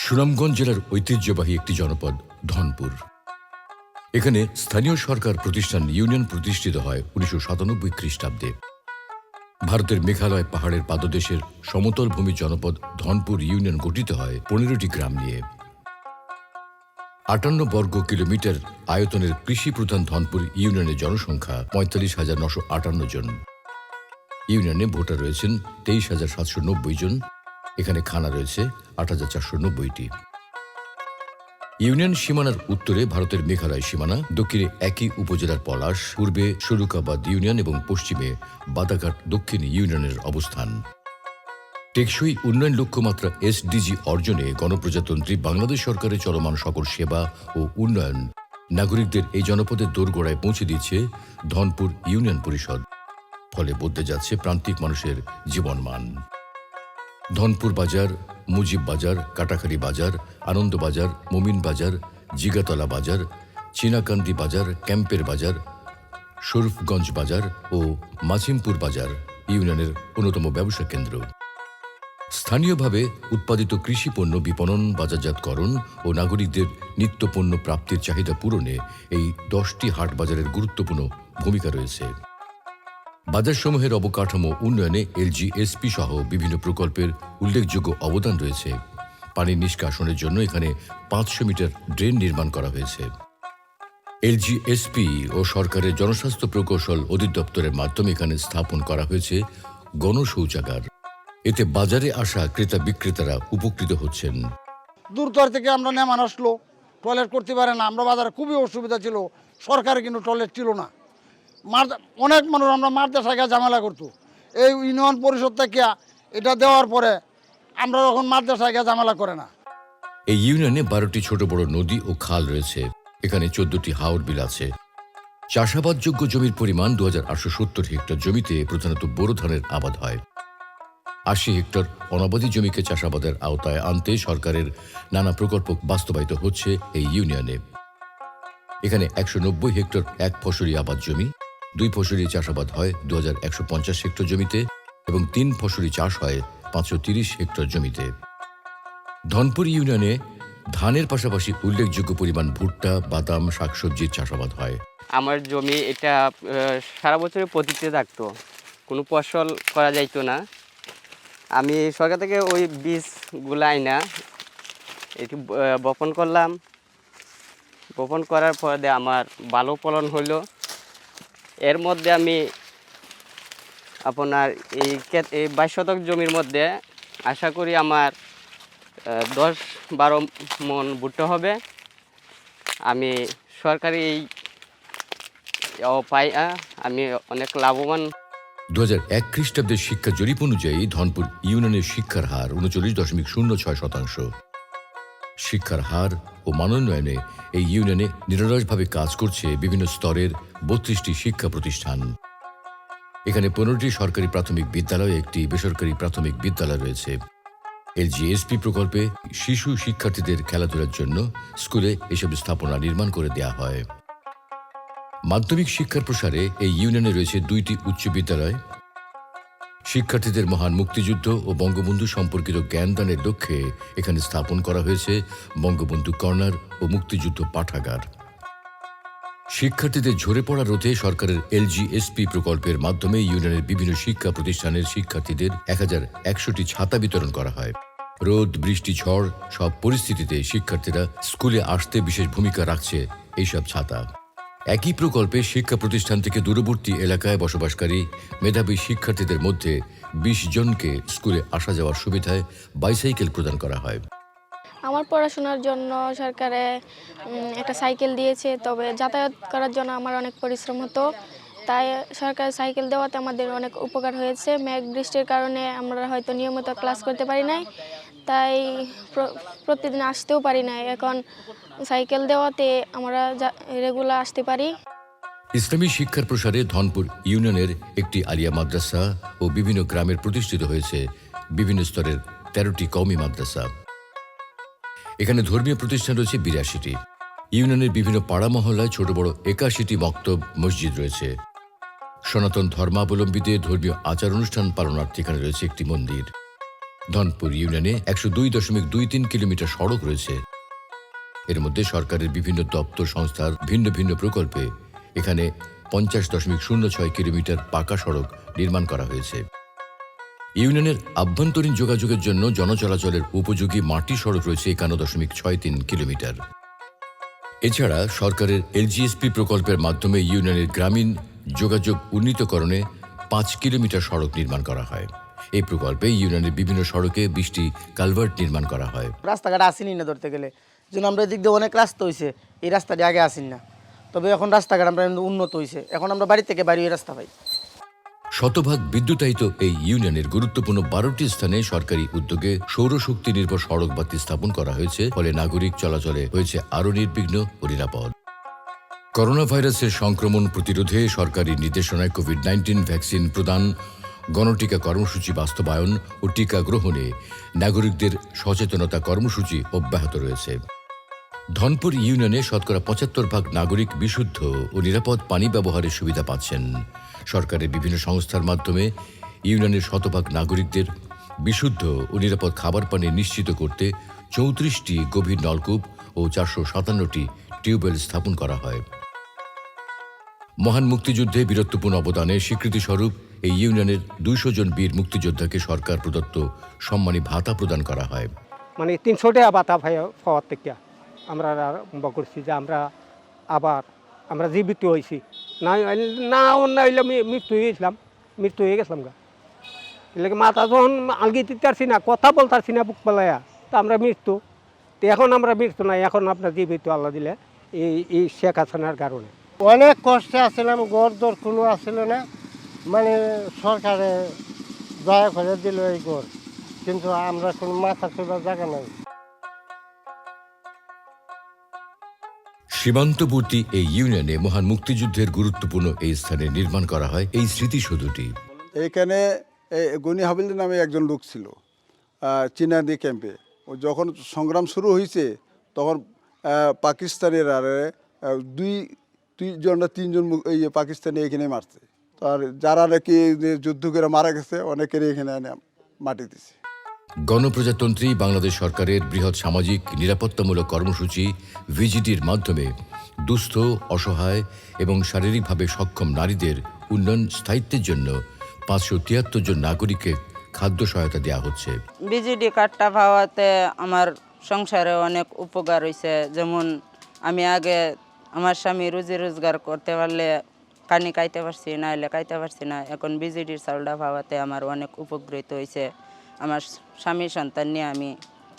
সুনামগঞ্জ জেলার ঐতিহ্যবাহী একটি জনপদ ধনপুর। এখানে স্থানীয় সরকার প্রতিষ্ঠান ইউনিয়ন প্রতিষ্ঠিত হয় 1997 খ্রিস্টাব্দে। ভারতের মেঘালয় পাহাড়ের পাদদেশের সমতল ভূমি জনপদ ধনপুর ইউনিয়ন গঠিত হয় 15টি গ্রাম নিয়ে। 58 বর্গ কিলোমিটার আয়তনের কৃষি প্রধান ধনপুর ইউনিয়নের জনসংখ্যা 45,958 জন। ইউনিয়নে ভোটার রয়েছেন 23,790 জন। এখানে খানা রয়েছে 8,490টি। ইউনিয়ন সীমানার উত্তরে ভারতের মেঘালয় সীমানা, দক্ষিণে একই উপজেলার পলাশ, পূর্বে সুরুকাবাদ ইউনিয়ন এবং পশ্চিমে বাদাঘাট দক্ষিণ ইউনিয়নের অবস্থান। টেকসই উন্নয়ন লক্ষ্যমাত্রা SDG অর্জনে গণপ্রজাতন্ত্রী বাংলাদেশ সরকারের চলমান সকল সেবা ও উন্নয়ন নাগরিকদের এই জনপদের দোরগোড়ায় পৌঁছে দিচ্ছে ধনপুর ইউনিয়ন পরিষদ। ফলে বদলে যাচ্ছে প্রান্তিক মানুষের জীবনমান। ধনপুর বাজার, মুজিব বাজার, কাটাখালী বাজার, আনন্দ বাজার, মোমিন বাজার, জিগাতলা বাজার, চীনাকান্দি বাজার, ক্যাম্পের বাজার, শরীফগঞ্জ বাজার ও মাছিমপুর বাজার ইউনিয়নের অন্যতম ব্যবসা কেন্দ্র। স্থানীয়ভাবে উৎপাদিত কৃষি পণ্য বিপণন, বাজারজাতকরণ ও নাগরিকদের নিত্যপণ্য প্রাপ্তির চাহিদা পূরণে এই 10টি হাট বাজারের গুরুত্বপূর্ণ ভূমিকা রয়েছে। বাজারসমূহের অবকাঠামো উন্নয়নে LGSP সহ বিভিন্ন প্রকল্পের উল্লেখযোগ্য অবদান রয়েছে। পানি নিষ্কাশনের জন্য এখানে 500 মিটার ড্রেন নির্মাণ করা হয়েছে। LGSP ও সরকারের জনস্বাস্থ্য প্রকৌশল অধিদপ্তরের মাধ্যমে এখানে স্থাপন করা হয়েছে গণশৌচাগার। এতে বাজারে আসা ক্রেতা বিক্রেতারা উপকৃত হচ্ছেন। দূরতর থেকে আমরা নেমান আসলো, টয়লেট করতে পারে না। আমরা বাজারে খুবই অসুবিধা ছিল, সরকারে কিন্তু টয়লেট ছিল না। অনেক মানুষ আমরা মাদ্রাসায় ঝামেলা করতো। এই ইউনিয়ন পরিষদ থেকে এটা দেওয়ার পরে আমরা এখন মাদ্রাসায় ঝামেলা করে না। এই ইউনিয়নে 12টি ছোট বড় নদী ও খাল রয়েছে। এখানে 14টি হাওর বিল আছে। চাষাবাদযোগ্য জমির পরিমাণ 2870 হেক্টর। জমিতে প্রধানত বোরো ধানের আবাদ হয়। 80 হেক্টর অনাবাদী জমিকে চাষাবাদের আওতায় আনতে সরকারের নানা প্রকল্প বাস্তবায়িত হচ্ছে এই ইউনিয়নে। এখানে 190 হেক্টর এক ফসলি আবাদ জমি, 2 ফসলি চাষাবাদ হয় 2150 হেক্টর জমিতে এবং 3 ফসলি চাষ হয় 530 হেক্টর জমিতে। ধনপুর ইউনিয়নে ধানের পাশাপাশি উল্লেখযোগ্য পরিমাণ ভুট্টা, বাদাম, শাকসবজির চাষাবাদ হয়। আমার জমি এটা সারা বছরে পতিতে থাকতো, কোনো ফসল করা যাইতো না। আমি সরকার থেকে ওই বীজগুলো আইনা এটি বপন করলাম। বপন করার পরে আমার ভালো ফলন হলো। এর মধ্যে আমি আপনার এই 22 শতক জমির মধ্যে আশা করি আমার 10-12 মণ ভুট্টা হবে। আমি সরকারি এই পাই, আমি অনেক লাভবান। 2001 খ্রিস্টাব্দের শিক্ষা জরিপ অনুযায়ী ধনপুর ইউনিয়নের শিক্ষার হার 39.06%। শিক্ষার হার ও মানোন্নয়নে এই ইউনিয়নে নিরলসভাবে কাজ করছে বিভিন্ন স্তরের 32টি শিক্ষা প্রতিষ্ঠান। এখানে 15টি সরকারি প্রাথমিক বিদ্যালয়, একটি বেসরকারি প্রাথমিক বিদ্যালয় রয়েছে। LGSP প্রকল্পে শিশু শিক্ষার্থীদের খেলাধুলার জন্য স্কুলে এসব স্থাপনা নির্মাণ করে দেয়া হয়। মাধ্যমিক শিক্ষার প্রসারে এই ইউনিয়নে রয়েছে 2টি উচ্চ বিদ্যালয়। শিক্ষার্থীদের মহান মুক্তিযুদ্ধ ও বঙ্গবন্ধু সম্পর্কিত জ্ঞানদানের লক্ষ্যে এখানে স্থাপন করা হয়েছে বঙ্গবন্ধু কর্নার ও মুক্তিযুদ্ধ পাঠাগার। শিক্ষার্থীদের ঝরে পড়া রোধে সরকারের LGSP প্রকল্পের মাধ্যমে ইউনিয়নের বিভিন্ন শিক্ষা প্রতিষ্ঠানের শিক্ষার্থীদের 1100টি ছাতা বিতরণ করা হয়। রোদ, বৃষ্টি, ঝড় সব পরিস্থিতিতে শিক্ষার্থীরা স্কুলে আসতে বিশেষ ভূমিকা রাখছে এইসব ছাতা। একই প্রকল্পে শিক্ষা প্রতিষ্ঠান থেকে দূরবর্তী এলাকায় বসবাসকারী মেধাবী শিক্ষার্থীদের মধ্যে 20 জনকে স্কুলে আসা যাওয়ার সুবিধায় বাইসাইকেল প্রদান করা হয়। আমার পড়াশোনার জন্য সরকারে একটা সাইকেল দিয়েছে, তবে যাতায়াত করার জন্য আমার অনেক পরিশ্রম হতো। তাই সরকার সাইকেল দেওয়াতে আমাদের অনেক উপকার হয়েছে। মেঘ বৃষ্টির কারণে আমরা হয়তো নিয়মিত ক্লাস করতে পারি নাই, তাই প্রতিদিন আসতেও পারি নাই। এখন সাইকেল দেওয়াতে আমরা রেগুলার আসতে পারি। ইসলামী শিক্ষার প্রসারে ধনপুর ইউনিয়নের একটি আলিয়া মাদ্রাসা ও বিভিন্ন গ্রামের প্রতিষ্ঠিত হয়েছে বিভিন্ন স্তরের 13টি কওমি মাদ্রাসা। এখানে ধর্মীয় প্রতিষ্ঠান রয়েছে 82টি। ইউনিয়নের বিভিন্ন পাড়া মহল্লায় ছোট বড় 81টি মক্তব, মসজিদ রয়েছে। সনাতন ধর্মাবলম্বীদের ধর্মীয় আচার অনুষ্ঠান পালনার্থে এখানে রয়েছে একটি মন্দির। ধনপুর ইউনিয়নে 102.23 কিলোমিটার সড়ক রয়েছে। এর মধ্যে সরকারের বিভিন্ন দপ্তর সংস্থার ভিন্ন ভিন্ন প্রকল্পে এখানে 50.06 কিলোমিটার পাকা সড়ক নির্মাণ করা হয়েছে। ইউনিয়নের আভ্যন্তরীণ যোগাযোগের জন্য জনচলাচলের উপযোগী মাটি সড়ক রয়েছে 51.63 কিলোমিটার। এছাড়া সরকারের এলজিএসপি প্রকল্পের মাধ্যমে ইউনিয়নের গ্রামীণ যোগাযোগ উন্নীতকরণে 5 কিলোমিটার সড়ক নির্মাণ করা হয়। এই প্রকল্পে ইউনিয়নের বিভিন্ন সড়কে 20টি কালভার্ট নির্মাণ করা হয়। রাস্তাঘাট আসেনি না ধরতে গেলে, যেন আমরা এদিক দিয়ে অনেক রাস্তা হয়েছে, এই রাস্তাটি আগে আসেন না, তবে এখন রাস্তাঘাট আমরা উন্নত হয়েছে, এখন আমরা বাড়ি থেকে বাড়ি রাস্তা পাই। শতভাগ বিদ্যুতায়িত এই ইউনিয়নের গুরুত্বপূর্ণ 12টি স্থানে সরকারি উদ্যোগে সৌরশক্তি নির্ভর সড়ক বাতি স্থাপন করা হয়েছে, ফলে নাগরিক চলাচলে হয়েছে আরও নির্বিঘ্ন ও নিরাপদ। করোনা ভাইরাসের সংক্রমণ প্রতিরোধে সরকারি নির্দেশনায় কোভিড-19 ভ্যাকসিন প্রদান, গণটিকা কর্মসূচি বাস্তবায়ন ও টিকা গ্রহণে নাগরিকদের সচেতনতা কর্মসূচি অব্যাহত রয়েছে। ধনপুর ইউনিয়নে শতকরা 75% নাগরিক বিশুদ্ধ ও নিরাপদ পানি ব্যবহারের সুবিধা পাচ্ছেন। সরকারের বিভিন্ন সংস্থার মাধ্যমে ইউনিয়নের শতভাগ নাগরিকদের বিশুদ্ধ ও নিরাপদ খাবার পানি নিশ্চিত করতে 34টি গভীর নলকূপ ও 457টি টিউবওয়েল স্থাপন করা হয়। মহান মুক্তিযুদ্ধে বীরত্বপূর্ণ অবদানে স্বীকৃতিস্বরূপ এই ইউনিয়নের 200 জন বীর মুক্তিযোদ্ধাকে সরকার প্রদত্ত সম্মানী ভাতা প্রদান করা হয়। মানে 300 টাকা ভাতা পাওয়ার থেকে আমরা আরম্ভ করছি যে আমরা জীবিত হয়েছি, না অন্য হইলে মৃত্যু হয়ে গেছিলাম গা। এলাকা মাথা যখন আলগি দিতে পারছি না, কথা বলতে পারছি না বুক পালাইয়া, তো আমরা মৃত্যু। তো এখন আমরা মৃত্যু নাই, এখন আপনার জীবিত আল্লাহ দিলে এই শেখ হাসিনার কারণে। অনেক কষ্টে আসছিলাম, ঘর দর কোনো আসছিল না, মানে সরকারে দয়া করে দিল এই ঘর, কিন্তু আমরা কোনো মাথা তোলার জায়গা নাই। সীমান্তবর্তী এই ইউনিয়নে মহান মুক্তিযুদ্ধের গুরুত্বপূর্ণ এই স্থানে নির্মাণ করা হয় এই স্মৃতিসৌধটি। এইখানে গনি হাবিলদার নামে একজন লোক ছিল চিনাদি ক্যাম্পে। ও যখন সংগ্রাম শুরু হয়েছে তখন পাকিস্তানের আর তিনজন এই পাকিস্তানি এখানে মারছে। আর যারা নাকি যুদ্ধ করে মারা গেছে অনেকেরই এখানে মাটি দিছে। গণপ্রজাতন্ত্রী বাংলাদেশ সরকারের বৃহৎ সামাজিক নিরাপত্তামূলক কর্মসূচি ভিজিডির মাধ্যমে দুস্থ, অসহায় এবং শারীরিকভাবে সক্ষম নারীদের উন্নয়ন স্থায়িত্বের জন্য 573 জন নাগরিককে খাদ্য সহায়তা দেওয়া হচ্ছে। ভিজিডি কার্ডটা পাওয়াতে আমার সংসারে অনেক উপকার হয়েছে। যেমন আমি আগে আমার স্বামী রুজি রোজগার করতে পারলে পানি খাইতে পারছি, না হলে খাইতে পারছি না। এখন ভিজিডির চাউলটা পাওয়াতে আমার অনেক উপকৃত হয়েছে। আমার স্বামী সন্তান নিয়ে আমি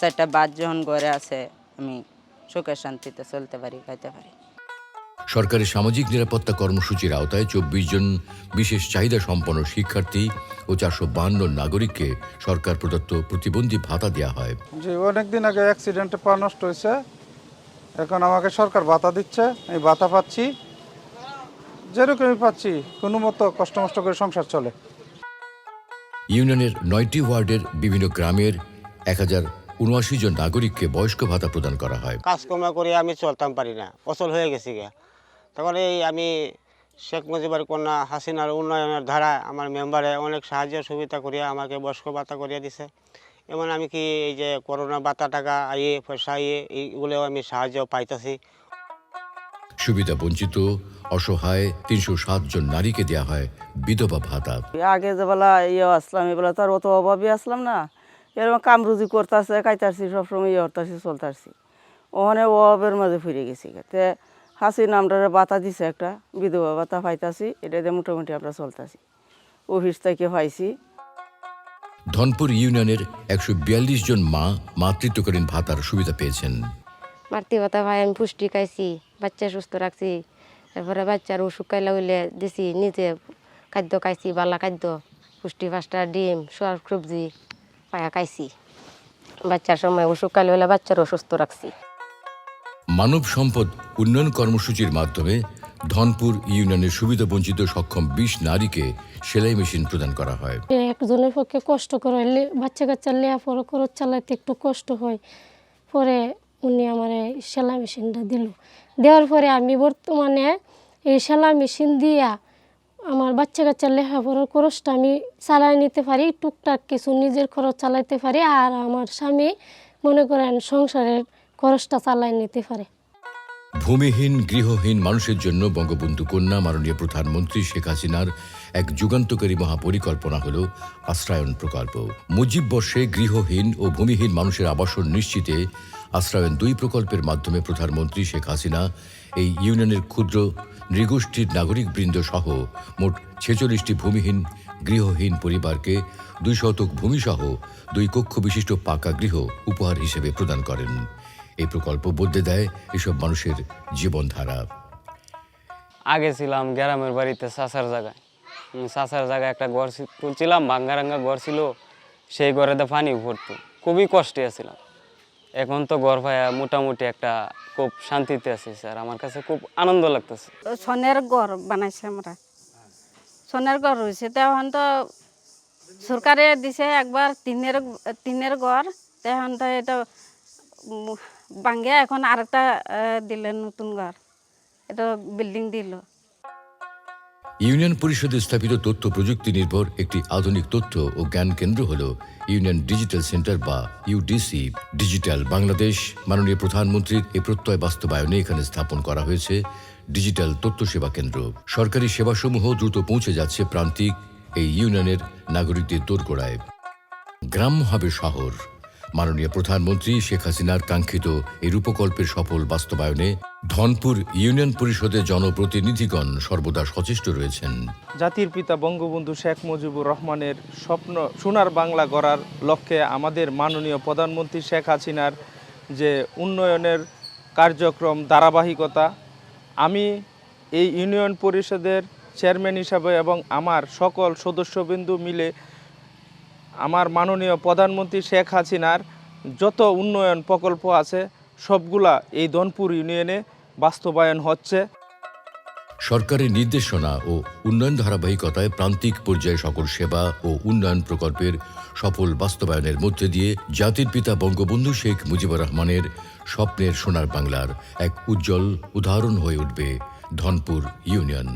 4টা বাদ যখন ঘরে আছে, আমি সুখে শান্তিতে চলতে পারি, খাইতে পারি। সরকারি সামাজিক নিরাপত্তা কর্মসূচির আওতায় 24 জন বিশেষ চাহিদা সম্পন্ন শিক্ষার্থী ও 452 নাগরিককে সরকার প্রদত্ত প্রতিবন্ধী ভাতা দেওয়া হয়। যে অনেকদিন আগে অ্যাক্সিডেন্টে পা নষ্ট হয়েছে, এখন আমাকে সরকার ভাতা দিচ্ছে, এই ভাতা পাচ্ছি, যেরকমই পাচ্ছি কোনো মতো কষ্ট মষ্ট করে সংসার চলে। ইউনিয়নের 9টি ওয়ার্ডের বিভিন্ন গ্রামের 1079 জন নাগরিককে বয়স্ক ভাতা প্রদান করা হয়। কাজকর্ম করে আমি চলতাম পারি না, অচল হয়ে গেছি গা। তখন আমি শেখ মুজিবুর কন্যা হাসিনার উন্নয়নের ধারায় আমার মেম্বারে অনেক সাহায্য সুবিধা করিয়া আমাকে বয়স্ক ভাতা করিয়া দিছে। এমন আমি কি এই যে করোনা ভাতা টাকা পয়সা এইগুলোও আমি সাহায্য পাইতেছি। সুবিধা বঞ্চিত অসহায় 307 জন নারীকে দেওয়া হয় বিধবা ভাতা। আগে যেবেলা আসলাম, এবেলা তো আর অত অভাবই আসলাম না, এরকম কাম রুজি করতেছে, খাইতারছি, সবসময় হরতাছি, চলতারছি। ওখানে অভাবের মাঝে ফিরে গেছি। তে হাসিনা আমরা ভাতা দিছে, একটা বিধবা ভাতা পাইতাছি, এটাতে মোটামুটি আমরা চলতাছি। অফিস থেকে পাইছি। ধনপুর ইউনিয়নের 142 জন মা মাতৃত্বকালীন ভাতার সুবিধা পেয়েছেন। মাতৃ ভাতা ভাই আমি পুষ্টি খাইছি, বাচ্চা সুস্থ রাখছি, তারপরে বাচ্চার অসুখ কাইলা হইলে দিছি, নিজে খাদ্য খাইছি, বালা খাদ্য, পুষ্টি 5টা ডিম, শাক সবজি পায়া খাইছি। বাচ্চার সময় অসুখ কাইলা হইলে বাচ্চার অসুস্থ রাখছি। মানব সম্পদ উন্নয়ন কর্মসূচির মাধ্যমে ধনপুর ইউনিয়নের সুবিধা বঞ্চিত সক্ষম 20 নারীকে সেলাই মেশিন প্রদান করা হয়। একজনের পক্ষে কষ্ট করে বাচ্চা কাচ্চা লেয়াপড়া খরচ চালাইতে একটু কষ্ট হয়, পরে উনি আমার সেলাই মেশিনটা দিল। দেওয়ার পরে আমি বর্তমানে এই সেলাই মেশিন দিয়া আমার বাচ্চা কাচ্চার লেখাপড়ার খরচটা আমি চালাই নিতে পারি, টুকটাক কিছু নিজের খরচ চালাইতে পারি, আর আমার স্বামী মনে করেন সংসারের খরচটা চালাই নিতে পারে। ভূমিহীন গৃহহীন মানুষের জন্য বঙ্গবন্ধু কন্যা মাননীয় প্রধানমন্ত্রী শেখ হাসিনার এক যুগান্তকারী মহাপরিকল্পনা হল আশ্রয়ন প্রকল্প। মুজিব বর্ষে গৃহহীন ও ভূমিহীন মানুষের আবাসন নিশ্চিতে আশ্রয়ন 2 প্রকল্পের মাধ্যমে প্রধানমন্ত্রী শেখ হাসিনা এই ইউনিয়নের ক্ষুদ্র নৃগোষ্ঠীর নাগরিকবৃন্দ সহ মোট 46টি ভূমিহীন গৃহহীন পরিবারকে 2 শতক ভূমিসহ 2 কক্ষ বিশিষ্ট পাকা গৃহ উপহার হিসেবে প্রদান করেন। এই প্রকল্প বদলে দেয় এসব মানুষের জীবনধারা। আগে ছিলাম গ্রামের বাড়িতে চাচার জায়গায় একটা ঘর তুলছিলাম, ভাঙ্গারাঙ্গা ঘর ছিল, সেই ঘরেতে পানি ভরতো, খুবই কষ্টে আছিলাম। এখন তো ঘর পায়া মোটামুটি একটা খুব শান্তিতে আছি স্যার, আমার কাছে খুব আনন্দ লাগতেছে। সোনের ঘর বানাইছে, আমরা সোনের ঘর হয়েছে, তখন তো সরকারে দিছে একবার টিনের ঘর, তখন তো এটা ভাঙ্গে এখন আরেকটা দিলেন নতুন ঘর, এটা বিল্ডিং দিল। ইউনিয়ন পরিষদে স্থাপিত তথ্য প্রযুক্তি নির্ভর একটি আধুনিক তথ্য ও জ্ঞান কেন্দ্র হল ইউনিয়ন ডিজিটাল সেন্টার বা ইউডিসি। ডিজিটাল বাংলাদেশ মাননীয় প্রধানমন্ত্রীর এ প্রত্যয় বাস্তবায়নে এখানে স্থাপন করা হয়েছে ডিজিটাল তথ্য সেবা কেন্দ্র। সরকারি সেবাসমূহ দ্রুত পৌঁছে যাচ্ছে প্রান্তিক এই ইউনিয়নের নাগরিকদের দোরগোড়ায়। গ্রাম্য হবে শহর। মাননীয় প্রধানমন্ত্রী শেখ হাসিনার কাঙ্ক্ষিত এই রূপকল্পের সফল বাস্তবায়নে ধনপুর ইউনিয়ন পরিষদের জনপ্রতিনিধিগণ সর্বদা সচেষ্ট রয়েছেন। জাতির পিতা বঙ্গবন্ধু শেখ মুজিবুর রহমানের স্বপ্ন সোনার বাংলা গড়ার লক্ষ্যে আমাদের মাননীয় প্রধানমন্ত্রী শেখ হাসিনার যে উন্নয়নের কার্যক্রম ধারাবাহিকতা, আমি এই ইউনিয়ন পরিষদের চেয়ারম্যান হিসাবে এবং আমার সকল সদস্যবৃন্দ মিলে আমার মাননীয় প্রধানমন্ত্রী শেখ হাসিনার যত উন্নয়ন প্রকল্প আছে সবগুলা এই ধনপুর ইউনিয়নে বাস্তবায়ন হচ্ছে। সরকারের নির্দেশনা ও উন্নয়ন ধারাবাহিকতায় প্রান্তিক পর্যায়ে সকল সেবা ও উন্নয়ন প্রকল্পের সফল বাস্তবায়নের মধ্যে দিয়ে জাতির পিতা বঙ্গবন্ধু শেখ মুজিবুর রহমানের স্বপ্নের সোনার বাংলার এক উজ্জ্বল উদাহরণ হয়ে উঠবে ধনপুর ইউনিয়ন।